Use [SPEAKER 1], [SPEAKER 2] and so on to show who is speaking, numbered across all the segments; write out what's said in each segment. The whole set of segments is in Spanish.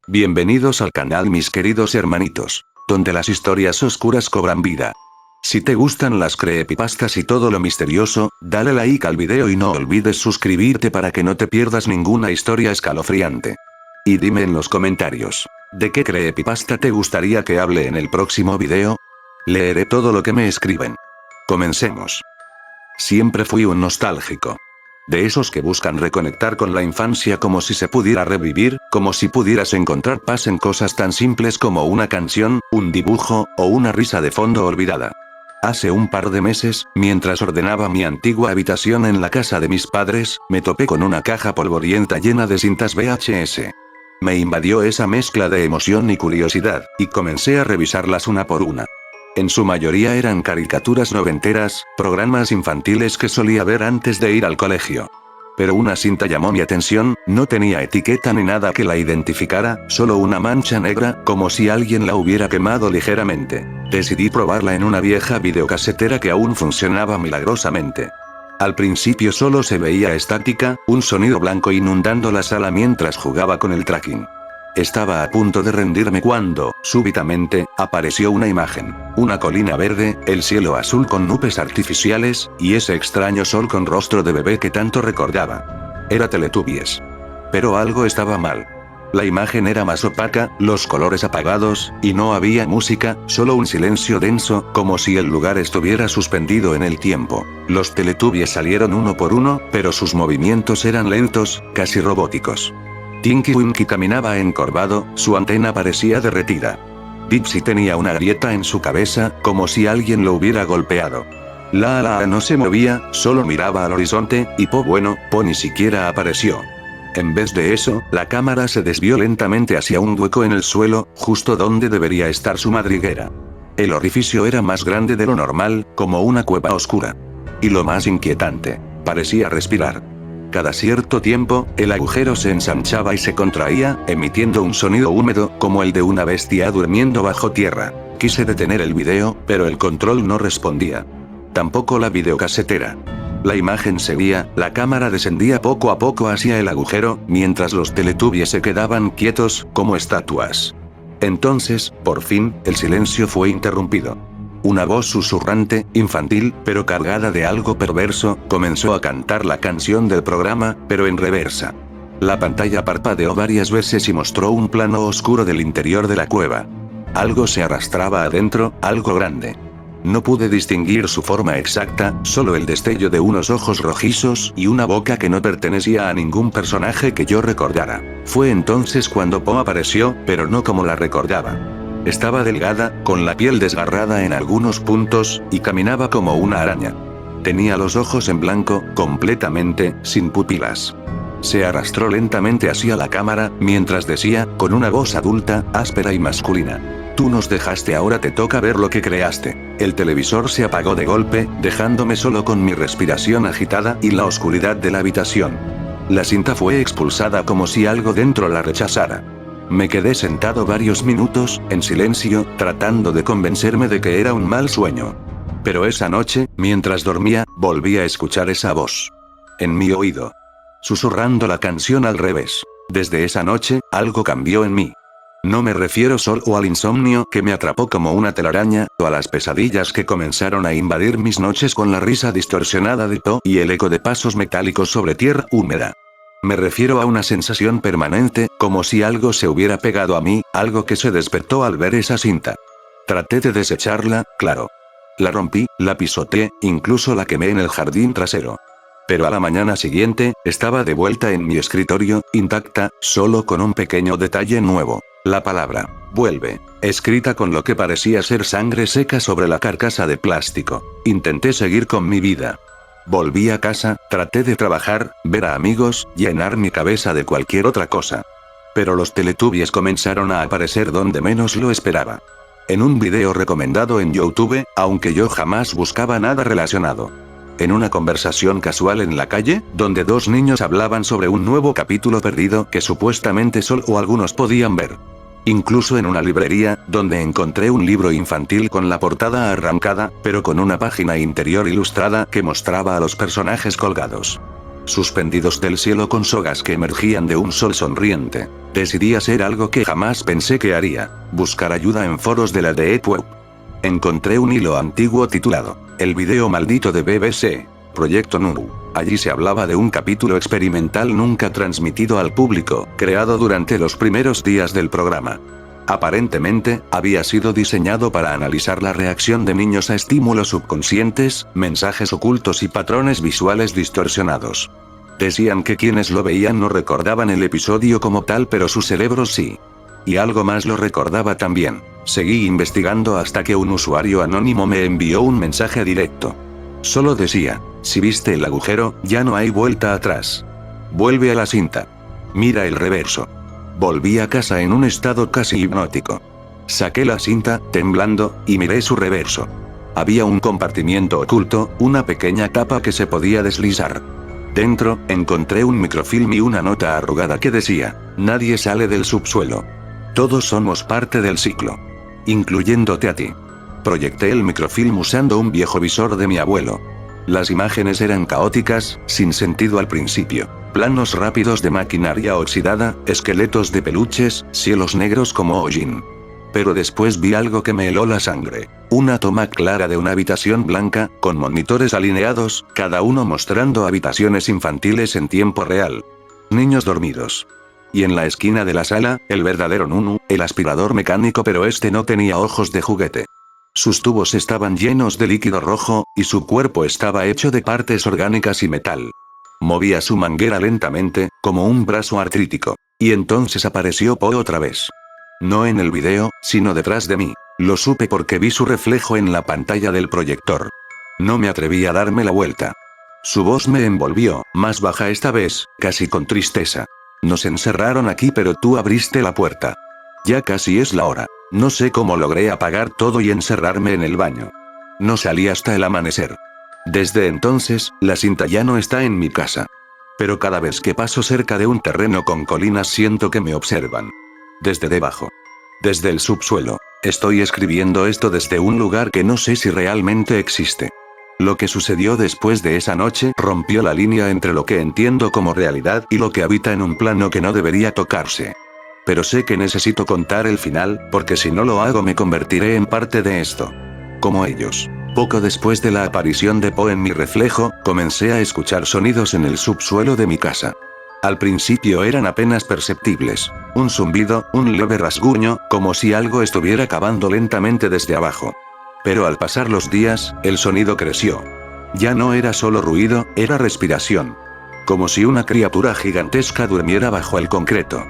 [SPEAKER 1] Bienvenidos al canal mis queridos hermanitos, donde las historias oscuras cobran vida. Si te gustan las creepypastas y todo lo misterioso, dale like al video y no olvides suscribirte para que no te pierdas ninguna historia escalofriante. Y dime en los comentarios, ¿de qué creepypasta te gustaría que hable en el próximo video? Leeré todo lo que me escriben. Comencemos. Siempre fui un nostálgico. De esos que buscan reconectar con la infancia como si se pudiera revivir, como si pudieras encontrar paz en cosas tan simples como una canción, un dibujo, o una risa de fondo olvidada. Hace un par de meses, mientras ordenaba mi antigua habitación en la casa de mis padres, me topé con una caja polvorienta llena de cintas VHS. Me invadió esa mezcla de emoción y curiosidad, y comencé a revisarlas una por una. En su mayoría eran caricaturas noventeras, programas infantiles que solía ver antes de ir al colegio. Pero una cinta llamó mi atención, no tenía etiqueta ni nada que la identificara, solo una mancha negra, como si alguien la hubiera quemado ligeramente. Decidí probarla en una vieja videocasetera que aún funcionaba milagrosamente. Al principio solo se veía estática, un sonido blanco inundando la sala mientras jugaba con el tracking. Estaba a punto de rendirme cuando, súbitamente, apareció una imagen. Una colina verde, el cielo azul con nubes artificiales, y ese extraño sol con rostro de bebé que tanto recordaba. Era Teletubbies. Pero algo estaba mal. La imagen era más opaca, los colores apagados, y no había música, solo un silencio denso, como si el lugar estuviera suspendido en el tiempo. Los Teletubbies salieron uno por uno, pero sus movimientos eran lentos, casi robóticos. Tinky Winky caminaba encorvado, su antena parecía derretida. Dipsy tenía una grieta en su cabeza, como si alguien lo hubiera golpeado. La no se movía, solo miraba al horizonte, y Po ni siquiera apareció. En vez de eso, la cámara se desvió lentamente hacia un hueco en el suelo, justo donde debería estar su madriguera. El orificio era más grande de lo normal, como una cueva oscura. Y lo más inquietante, parecía respirar. Cada cierto tiempo, el agujero se ensanchaba y se contraía, emitiendo un sonido húmedo, como el de una bestia durmiendo bajo tierra. Quise detener el video, pero el control no respondía. Tampoco la videocasetera. La imagen seguía, la cámara descendía poco a poco hacia el agujero, mientras los Teletubbies se quedaban quietos, como estatuas. Entonces, por fin, el silencio fue interrumpido. Una voz susurrante, infantil, pero cargada de algo perverso, comenzó a cantar la canción del programa, pero en reversa. La pantalla parpadeó varias veces y mostró un plano oscuro del interior de la cueva. Algo se arrastraba adentro, algo grande. No pude distinguir su forma exacta, solo el destello de unos ojos rojizos y una boca que no pertenecía a ningún personaje que yo recordara. Fue entonces cuando Po apareció, pero no como la recordaba. Estaba delgada, con la piel desgarrada en algunos puntos, y caminaba como una araña. Tenía los ojos en blanco, completamente, sin pupilas. Se arrastró lentamente hacia la cámara, mientras decía, con una voz adulta, áspera y masculina: "Tú nos dejaste, ahora te toca ver lo que creaste". El televisor se apagó de golpe, dejándome solo con mi respiración agitada y la oscuridad de la habitación. La cinta fue expulsada como si algo dentro la rechazara. Me quedé sentado varios minutos, en silencio, tratando de convencerme de que era un mal sueño. Pero esa noche, mientras dormía, volví a escuchar esa voz. En mi oído. Susurrando la canción al revés. Desde esa noche, algo cambió en mí. No me refiero solo al insomnio que me atrapó como una telaraña, o a las pesadillas que comenzaron a invadir mis noches con la risa distorsionada de Po y el eco de pasos metálicos sobre tierra húmeda. Me refiero a una sensación permanente, como si algo se hubiera pegado a mí, algo que se despertó al ver esa cinta. Traté de desecharla, claro. La rompí, la pisoteé, incluso la quemé en el jardín trasero. Pero a la mañana siguiente, estaba de vuelta en mi escritorio, intacta, solo con un pequeño detalle nuevo. La palabra, vuelve, escrita con lo que parecía ser sangre seca sobre la carcasa de plástico. Intenté seguir con mi vida. Volví a casa, traté de trabajar, ver a amigos, llenar mi cabeza de cualquier otra cosa. Pero los Teletubbies comenzaron a aparecer donde menos lo esperaba. En un video recomendado en YouTube, aunque yo jamás buscaba nada relacionado. En una conversación casual en la calle, donde dos niños hablaban sobre un nuevo capítulo perdido que supuestamente solo algunos podían ver. Incluso en una librería, donde encontré un libro infantil con la portada arrancada, pero con una página interior ilustrada que mostraba a los personajes colgados. suspendidos del cielo con sogas que emergían de un sol sonriente. Decidí hacer algo que jamás pensé que haría: buscar ayuda en foros de la Deep Web. Encontré un hilo antiguo titulado "El video maldito de BBC, Proyecto Nunu". Allí se hablaba de un capítulo experimental nunca transmitido al público, creado durante los primeros días del programa. Aparentemente, había sido diseñado para analizar la reacción de niños a estímulos subconscientes, mensajes ocultos y patrones visuales distorsionados. Decían que quienes lo veían no recordaban el episodio como tal, pero sus cerebros sí. Y algo más lo recordaba también. Seguí investigando hasta que un usuario anónimo me envió un mensaje directo. Solo decía: si viste el agujero, ya no hay vuelta atrás. Vuelve a la cinta. Mira el reverso. Volví a casa en un estado casi hipnótico. Saqué la cinta, temblando, y miré su reverso. Había un compartimiento oculto, una pequeña tapa que se podía deslizar. Dentro, encontré un microfilm y una nota arrugada que decía: nadie sale del subsuelo. Todos somos parte del ciclo. Incluyéndote a ti. Proyecté el microfilm usando un viejo visor de mi abuelo. Las imágenes eran caóticas, sin sentido al principio. Planos rápidos de maquinaria oxidada, esqueletos de peluches, cielos negros como hollín. Pero después vi algo que me heló la sangre. Una toma clara de una habitación blanca, con monitores alineados, cada uno mostrando habitaciones infantiles en tiempo real. Niños dormidos. Y en la esquina de la sala, el verdadero Nunu, el aspirador mecánico, pero este no tenía ojos de juguete. Sus tubos estaban llenos de líquido rojo, y su cuerpo estaba hecho de partes orgánicas y metal. Movía su manguera lentamente, como un brazo artrítico. Y entonces apareció Po otra vez. No en el video, sino detrás de mí. Lo supe porque vi su reflejo en la pantalla del proyector. No me atreví a darme la vuelta. Su voz me envolvió, más baja esta vez, casi con tristeza. Nos encerraron aquí, pero tú abriste la puerta. Ya casi es la hora. No sé cómo logré apagar todo y encerrarme en el baño. No salí hasta el amanecer. Desde entonces, la cinta ya no está en mi casa. Pero cada vez que paso cerca de un terreno con colinas siento que me observan. Desde debajo. Desde el subsuelo. Estoy escribiendo esto desde un lugar que no sé si realmente existe. Lo que sucedió después de esa noche rompió la línea entre lo que entiendo como realidad y lo que habita en un plano que no debería tocarse. Pero sé que necesito contar el final, porque si no lo hago me convertiré en parte de esto. Como ellos. Poco después de la aparición de Po en mi reflejo, comencé a escuchar sonidos en el subsuelo de mi casa. Al principio eran apenas perceptibles. Un zumbido, un leve rasguño, como si algo estuviera cavando lentamente desde abajo. Pero al pasar los días, el sonido creció. Ya no era solo ruido, era respiración. Como si una criatura gigantesca durmiera bajo el concreto.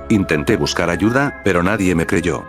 [SPEAKER 1] Intenté buscar ayuda, pero nadie me creyó.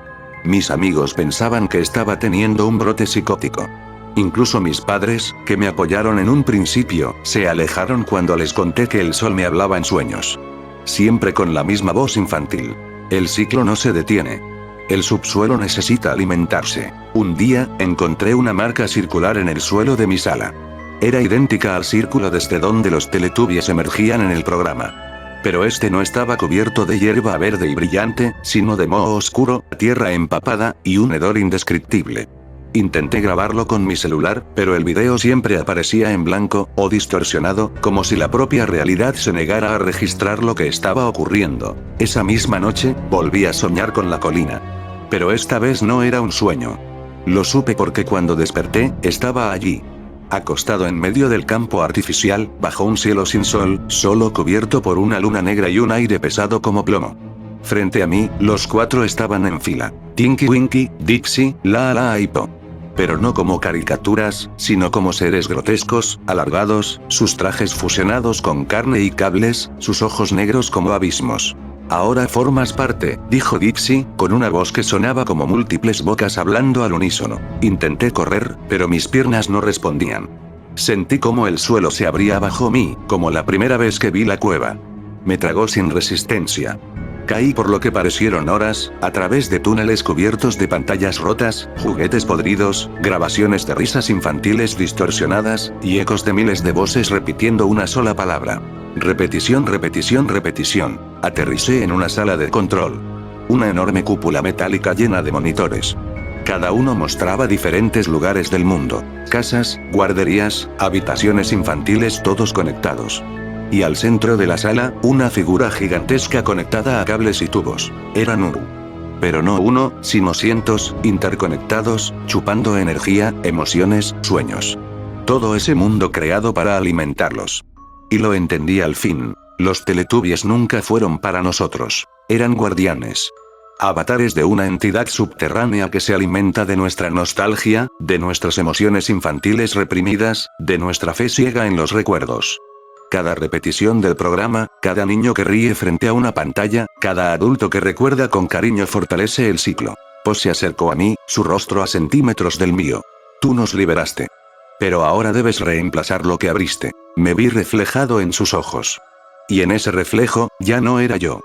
[SPEAKER 1] Mis amigos pensaban que estaba teniendo un brote psicótico. Incluso mis padres, que me apoyaron en un principio, se alejaron cuando les conté que el sol me hablaba en sueños. Siempre con la misma voz infantil. El ciclo no se detiene. El subsuelo necesita alimentarse. Un día, encontré una marca circular en el suelo de mi sala. Era idéntica al círculo desde donde los Teletubbies emergían en el programa. Pero este no estaba cubierto de hierba verde y brillante, sino de moho oscuro, tierra empapada, y un hedor indescriptible. Intenté grabarlo con mi celular, pero el video siempre aparecía en blanco, o distorsionado, como si la propia realidad se negara a registrar lo que estaba ocurriendo. Esa misma noche, volví a soñar con la colina. Pero esta vez no era un sueño. Lo supe porque cuando desperté, estaba allí. Acostado en medio del campo artificial, bajo un cielo sin sol, solo cubierto por una luna negra y un aire pesado como plomo. Frente a mí, los cuatro estaban en fila. Tinky Winky, Dixie, La y Po. Pero no como caricaturas, sino como seres grotescos, alargados, sus trajes fusionados con carne y cables, sus ojos negros como abismos. Ahora formas parte, dijo Dixie, con una voz que sonaba como múltiples bocas hablando al unísono. Intenté correr, pero mis piernas no respondían. Sentí como el suelo se abría bajo mí, como la primera vez que vi la cueva. Me tragó sin resistencia. Caí por lo que parecieron horas, a través de túneles cubiertos de pantallas rotas, juguetes podridos, grabaciones de risas infantiles distorsionadas, y ecos de miles de voces repitiendo una sola palabra. Repetición, repetición, repetición. Aterricé en una sala de control. Una enorme cúpula metálica llena de monitores. Cada uno mostraba diferentes lugares del mundo. Casas, guarderías, habitaciones infantiles, todos conectados. Y al centro de la sala, una figura gigantesca conectada a cables y tubos. Era Nuru. Pero no uno, sino cientos, interconectados, chupando energía, emociones, sueños. Todo ese mundo creado para alimentarlos. Y lo entendí al fin. Los Teletubbies nunca fueron para nosotros. Eran guardianes. Avatares de una entidad subterránea que se alimenta de nuestra nostalgia, de nuestras emociones infantiles reprimidas, de nuestra fe ciega en los recuerdos. Cada repetición del programa, cada niño que ríe frente a una pantalla, cada adulto que recuerda con cariño fortalece el ciclo. Pues se acercó a mí, su rostro a centímetros del mío. Tú nos liberaste. Pero ahora debes reemplazar lo que abriste. Me vi reflejado en sus ojos. Y en ese reflejo, ya no era yo.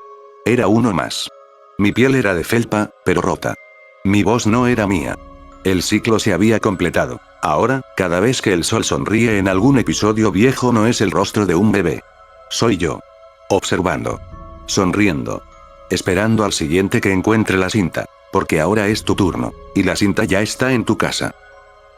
[SPEAKER 1] Era uno más. Mi piel era de felpa, pero rota. Mi voz no era mía. El ciclo se había completado. Ahora, cada vez que el sol sonríe en algún episodio viejo no es el rostro de un bebé. Soy yo. Observando. Sonriendo. Esperando al siguiente que encuentre la cinta. Porque ahora es tu turno. Y la cinta ya está en tu casa.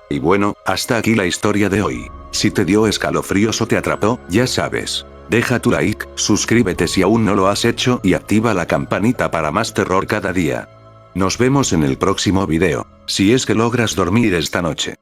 [SPEAKER 1] Y bueno, hasta aquí la historia de hoy. Si te dio escalofríos o te atrapó, ya sabes. Deja tu like, suscríbete si aún no lo has hecho y activa la campanita para más terror cada día. Nos vemos en el próximo video, si es que logras dormir esta noche.